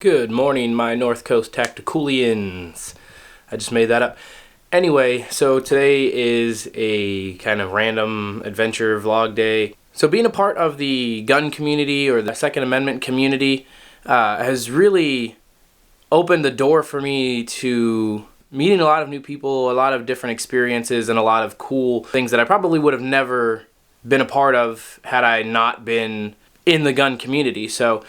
Good morning, my North Coast Tacticulians. I just made that up. Anyway, so today is a kind of random adventure vlog day. So being a part of the gun community or the Second Amendment community has really opened the door for me to meeting a lot of new people, a lot of different experiences, and a lot of cool things that I probably would have never been a part of had I not been in the gun community. So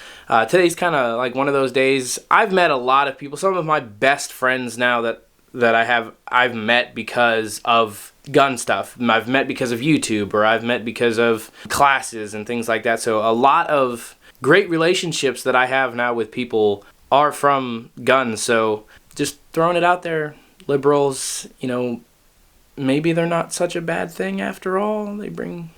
today's kind of like one of those days. I've met a lot of people. Some of my best friends now that I've met because of gun stuff. I've met because of YouTube, or I've met because of classes and things like that. So a lot of great relationships that I have now with people are from guns. So just throwing it out there, liberals, maybe they're not such a bad thing after all. They bring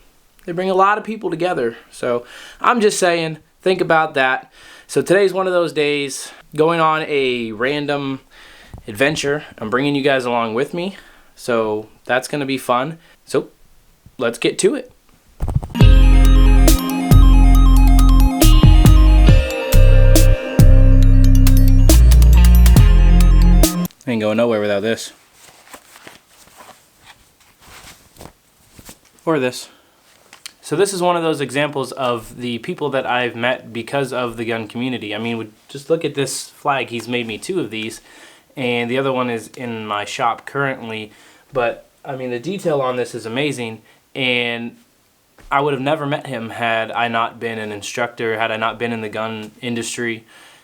a lot of people together. So I'm just saying, think about that. So today's one of those days, going on a random adventure. I'm bringing you guys along with me. So that's going to be fun. So let's get to it. Ain't going nowhere without this. Or this. So this is one of those examples of the people that I've met because of the gun community. I mean, just look at this flag. He's made me 2 of these, and the other one is in my shop currently. But I mean, the detail on this is amazing, and I would have never met him had I not been an instructor, had I not been in the gun industry.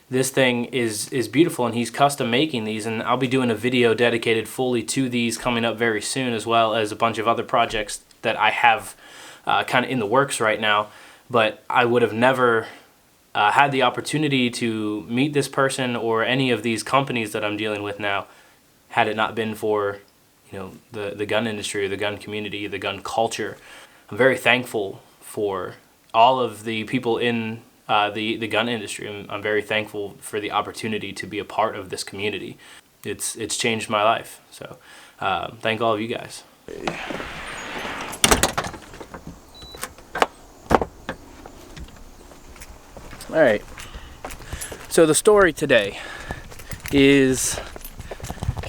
This thing is beautiful, and he's custom making these, and I'll be doing a video dedicated fully to these coming up very soon, as well as a bunch of other projects that I have kind of in the works right now. But I would have never had the opportunity to meet this person or any of these companies that I'm dealing with now had it not been for the gun industry, or the gun community, the gun culture. I'm very thankful for all of the people in the gun industry. I'm very thankful for the opportunity to be a part of this community. It's changed my life. So thank all of you guys. Alright, so the story today is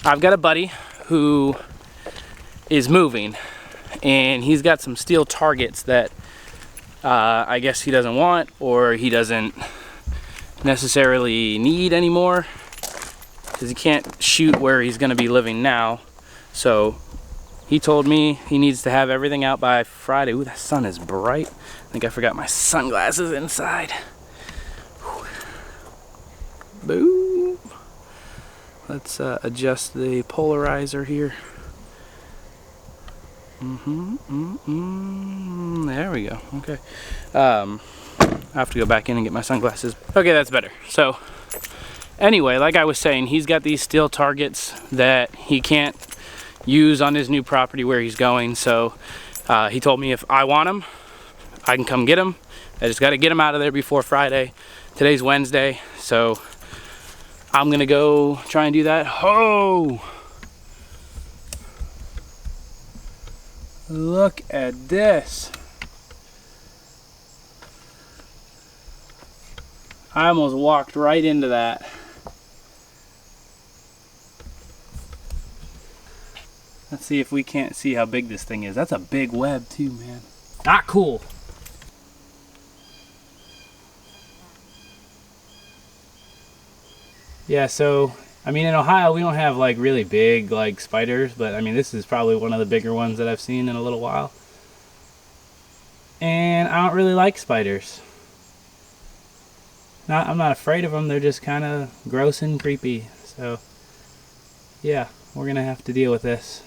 I've got a buddy who is moving, and he's got some steel targets that I guess he doesn't want, or he doesn't necessarily need anymore, because he can't shoot where he's going to be living now. So he told me he needs to have everything out by Friday. Ooh, that sun is bright. I think I forgot my sunglasses inside. Boom. Let's adjust the polarizer here. There we go. Okay. I have to go back in and get my sunglasses. Okay, that's better. So anyway, like I was saying, he's got these steel targets that he can't use on his new property where he's going. So he told me if I want them, I can come get them. I just got to get them out of there before Friday. Today's Wednesday, so I'm gonna go try and do that. Oh! Look at this. I almost walked right into that. Let's see if we can't see how big this thing is. That's a big web too, man. Not cool. Yeah, so I mean, in Ohio we don't have like really big like spiders, but I mean this is probably one of the bigger ones that I've seen in a little while. And I don't really like spiders. I'm not afraid of them, they're just kind of gross and creepy. So yeah, we're gonna have to deal with this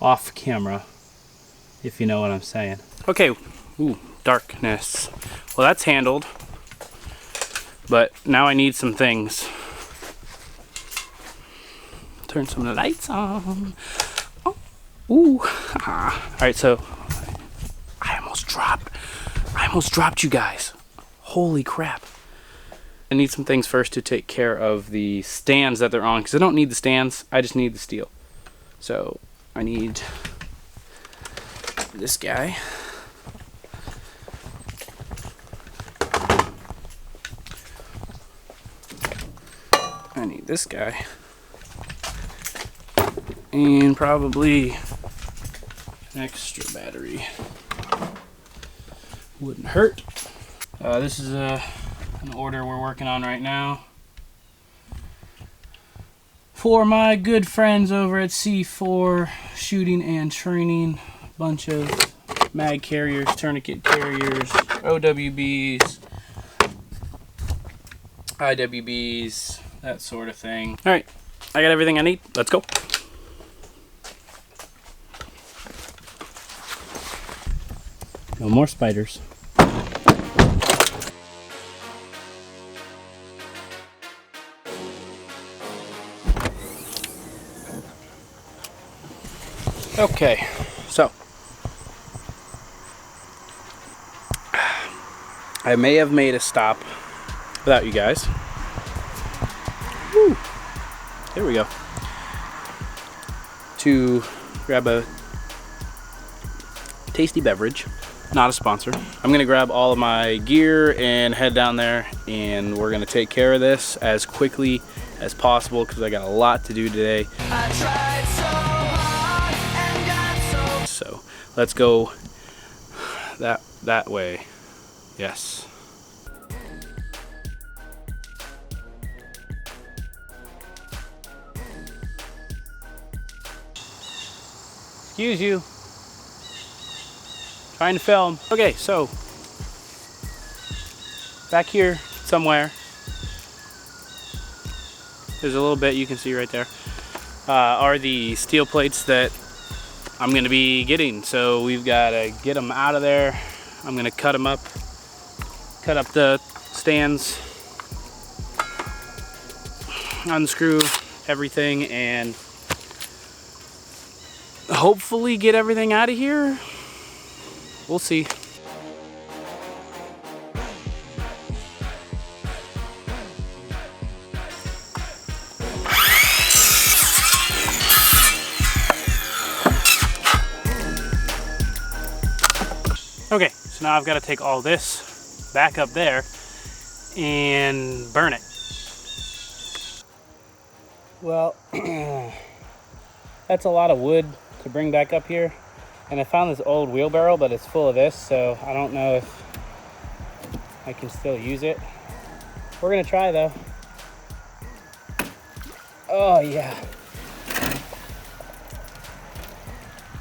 off camera, if you know what I'm saying. Okay, ooh, darkness. Well, that's handled, but now I need some things. Turn some lights on. Oh, ooh. Alright, so I almost dropped you guys. Holy crap. I need some things first to take care of the stands that they're on, because I don't need the stands, I just need the steel. So I need this guy. I need this guy. And probably an extra battery. Wouldn't hurt. This is an order we're working on right now for my good friends over at C4 Shooting and Training. Bunch of mag carriers, tourniquet carriers, OWBs, IWBs, that sort of thing. All right, I got everything I need. Let's go. No more spiders. Okay, so I may have made a stop without you guys. Woo. There we go. To grab a tasty beverage. Not a sponsor. I'm gonna grab all of my gear and head down there, and we're gonna take care of this as quickly as possible because I got a lot to do today. I tried so hard and got so let's go that way. Yes. Excuse you. Trying to film. Okay, so back here somewhere, there's a little bit you can see right there, are the steel plates that I'm gonna be getting. So we've got to get them out of there. I'm gonna cut them up, cut up the stands, unscrew everything, and hopefully get everything out of here. We'll see. Okay, so now I've got to take all this back up there and burn it. Well, that's a lot of wood to bring back up here. And I found this old wheelbarrow, but it's full of this, so I don't know if I can still use it. We're gonna try though. Oh yeah.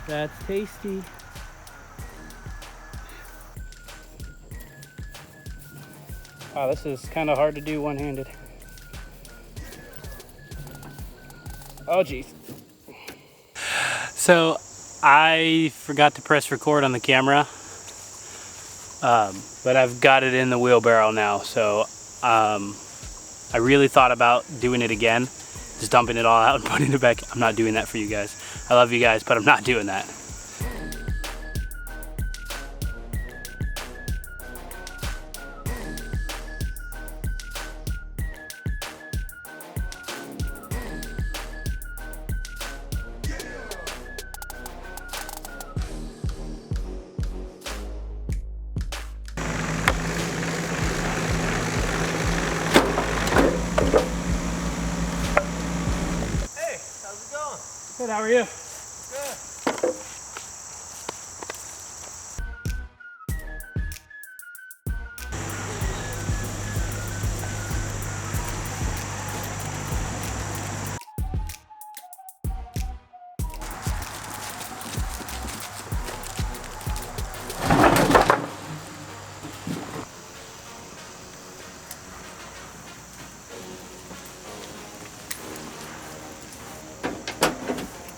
That's tasty. Wow, this is kind of hard to do one-handed. Oh geez. So I forgot to press record on the camera, but I've got it in the wheelbarrow now. So I really thought about doing it again, just dumping it all out and putting it back. I'm not doing that for you guys. I love you guys, but I'm not doing that. Good, how are you? Good.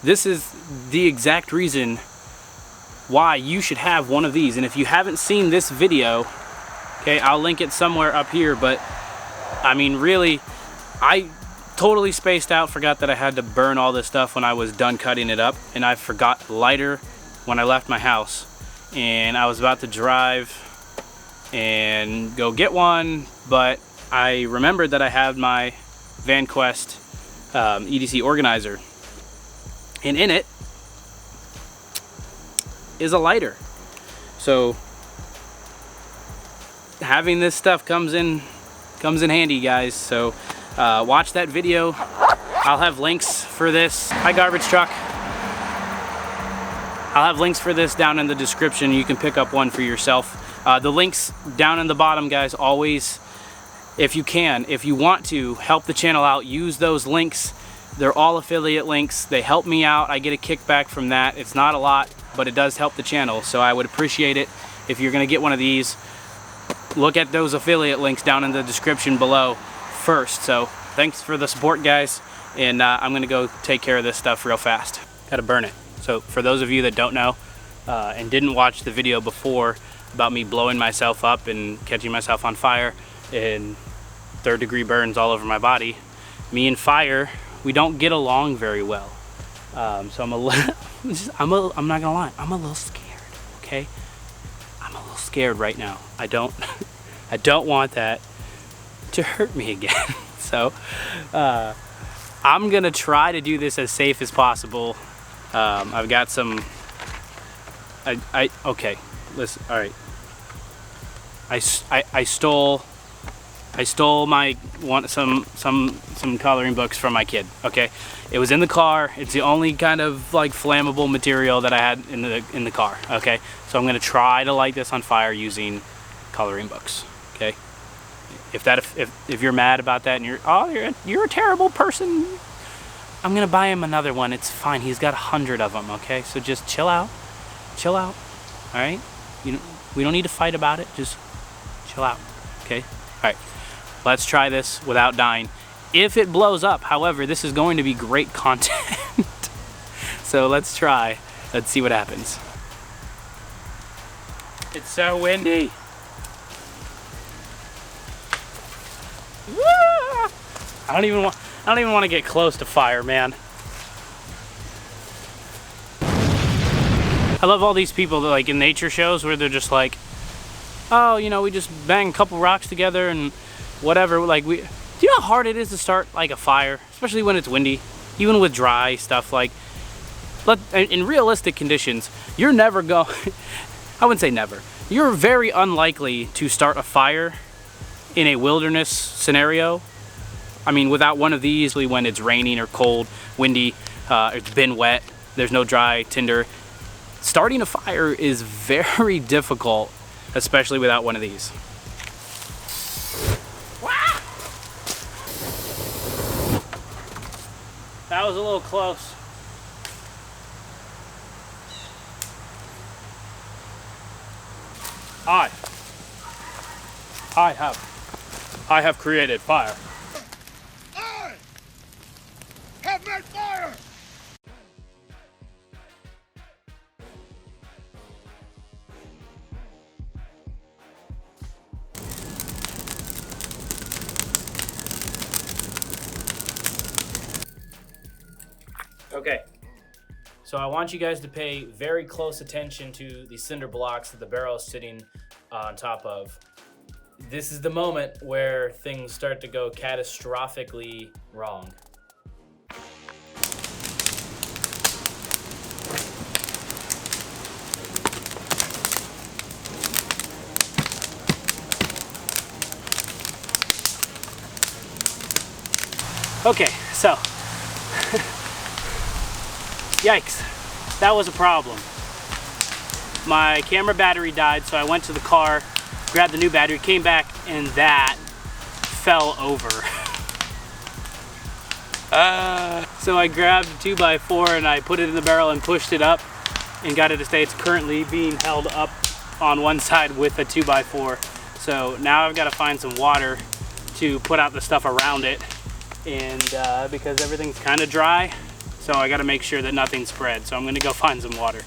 This is the exact reason why you should have one of these. And if you haven't seen this video, okay, I'll link it somewhere up here, but I mean, really, I totally spaced out, forgot that I had to burn all this stuff when I was done cutting it up, and I forgot lighter when I left my house. And I was about to drive and go get one, but I remembered that I had my VanQuest EDC organizer. And in it is a lighter. So having this stuff comes in handy, guys. So watch that video. I'll have links for this. Hi, garbage truck. I'll have links for this down in the description. You can pick up one for yourself. The links down in the bottom, guys, always, if you can, if you want to help the channel out, use those links. They're all affiliate links. They help me out. I get a kickback from that. It's not a lot, but it does help the channel. So I would appreciate it if you're gonna get one of these. Look at those affiliate links down in the description below first. So thanks for the support, guys. And I'm gonna go take care of this stuff real fast. Gotta burn it. So for those of you that don't know and didn't watch the video before about me blowing myself up and catching myself on fire and third-degree burns all over my body, me and fire, we don't get along very well. So I'm not gonna lie, I'm a little scared, okay? I'm a little scared right now. I don't want that to hurt me again. So I'm gonna try to do this as safe as possible. I've got some, okay, listen, all right. I stole some coloring books from my kid, okay? It was in the car. It's the only kind of like flammable material that I had in the car, okay? So I'm gonna try to light this on fire using coloring books, okay? If you're mad about that and you're a terrible person, I'm gonna buy him another one. It's fine. He's got 100 of them, okay? So just chill out, all right? We don't need to fight about it. Just chill out, okay? All right, let's try this without dying. If it blows up, however, this is going to be great content. So let's try. Let's see what happens. It's so windy. I don't even want to get close to fire, man. I love all these people that, like in nature shows where they're just like, oh, you know, we just bang a couple rocks together and whatever. Like, do you know how hard it is to start like a fire, especially when it's windy, even with dry stuff? Like, in realistic conditions, you're never going. I wouldn't say never. You're very unlikely to start a fire in a wilderness scenario. I mean, without one of these, when it's raining or cold, windy, it's been wet, there's no dry tinder. Starting a fire is very difficult, especially without one of these. That was a little close. I have created fire. I have made fire! Okay, so I want you guys to pay very close attention to the cinder blocks that the barrel is sitting on top of. This is the moment where things start to go catastrophically wrong. Okay, so yikes, that was a problem. My camera battery died, so I went to the car, grabbed the new battery, came back, and that fell over. So I grabbed a 2x4 and I put it in the barrel and pushed it up and got it to stay. It's currently being held up on one side with a 2x4. So now I've got to find some water to put out the stuff around it. And because everything's kind of dry, so I got to make sure that nothing spreads. So I'm going to go find some water.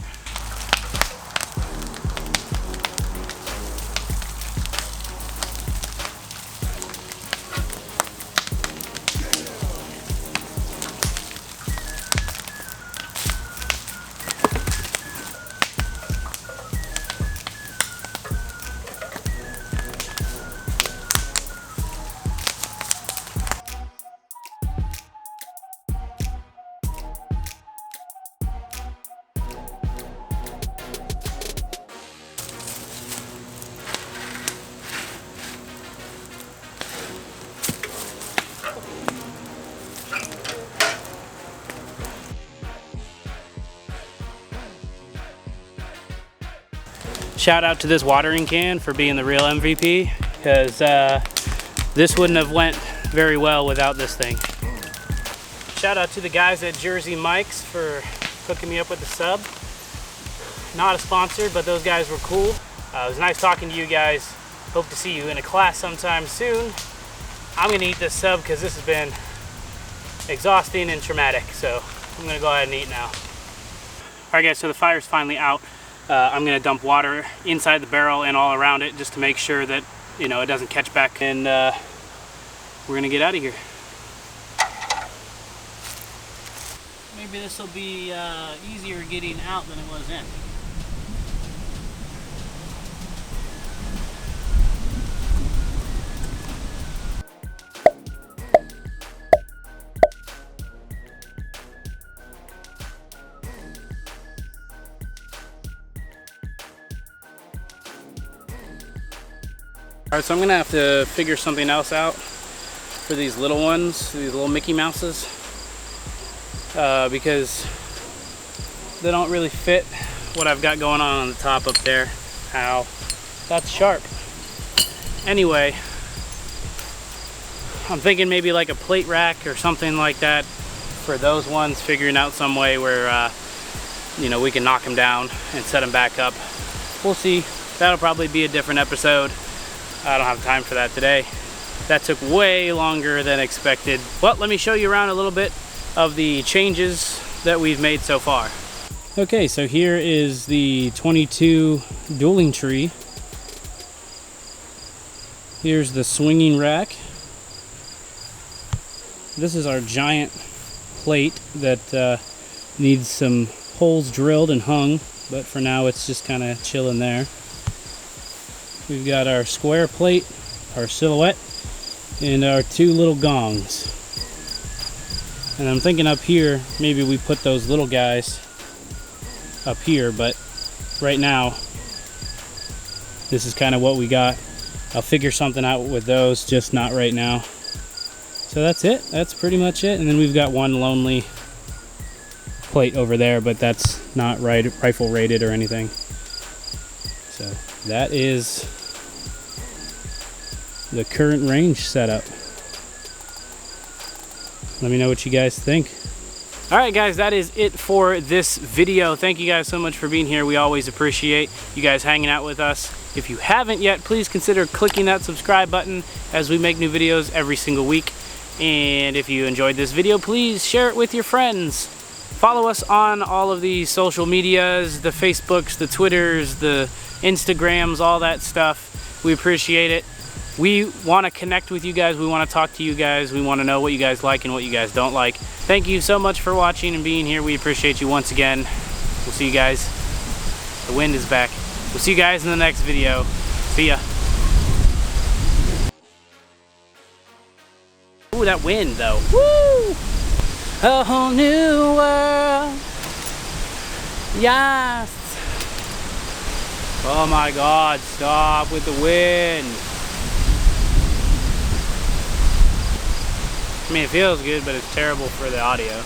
Shout out to this watering can for being the real MVP, because this wouldn't have went very well without this thing. Shout out to the guys at Jersey Mike's for hooking me up with the sub. Not a sponsor, but those guys were cool. It was nice talking to you guys. Hope to see you in a class sometime soon. I'm gonna eat this sub because this has been exhausting and traumatic, so I'm gonna go ahead and eat now. All right guys, so the fire's finally out. I'm gonna dump water inside the barrel and all around it just to make sure that, you know, it doesn't catch back, and we're gonna get out of here. Maybe this will be easier getting out than it was in. Alright, so I'm gonna have to figure something else out for these little ones, these little Mickey Mouses, because they don't really fit what I've got going on the top up there. Ow, that's sharp. Anyway, I'm thinking maybe like a plate rack or something like that for those ones, figuring out some way where you know, we can knock them down and set them back up. We'll see. That'll probably be a different episode. I don't have time for that today. That took way longer than expected. Well, let me show you around a little bit of the changes that we've made so far. Okay, so here is the 22 dueling tree. Here's the swinging rack. This is our giant plate that needs some holes drilled and hung, but for now it's just kind of chilling there. We've got our square plate, our silhouette, and our two little gongs. And I'm thinking up here, maybe we put those little guys up here, but right now, this is kind of what we got. I'll figure something out with those, just not right now. So that's it, that's pretty much it. And then we've got one lonely plate over there, but that's not rifle rated or anything. So that is the current range setup. Let me know what you guys think. All right guys, that is it for this video. Thank you guys so much for being here. We always appreciate you guys hanging out with us. If you haven't yet, please consider clicking that subscribe button as we make new videos every single week. And if you enjoyed this video, please share it with your friends. Follow us on all of the social medias, the Facebooks, the Twitters, the Instagrams, all that stuff. We appreciate it. We want to connect with you guys. We want to talk to you guys. We want to know what you guys like and what you guys don't like. Thank you so much for watching and being here. We appreciate you once again. We'll see you guys. The wind is back. We'll see you guys in the next video. See ya. Ooh, that wind though. Woo! A whole new world. Yes. Oh my God, stop with the wind. I mean, it feels good, but it's terrible for the audio.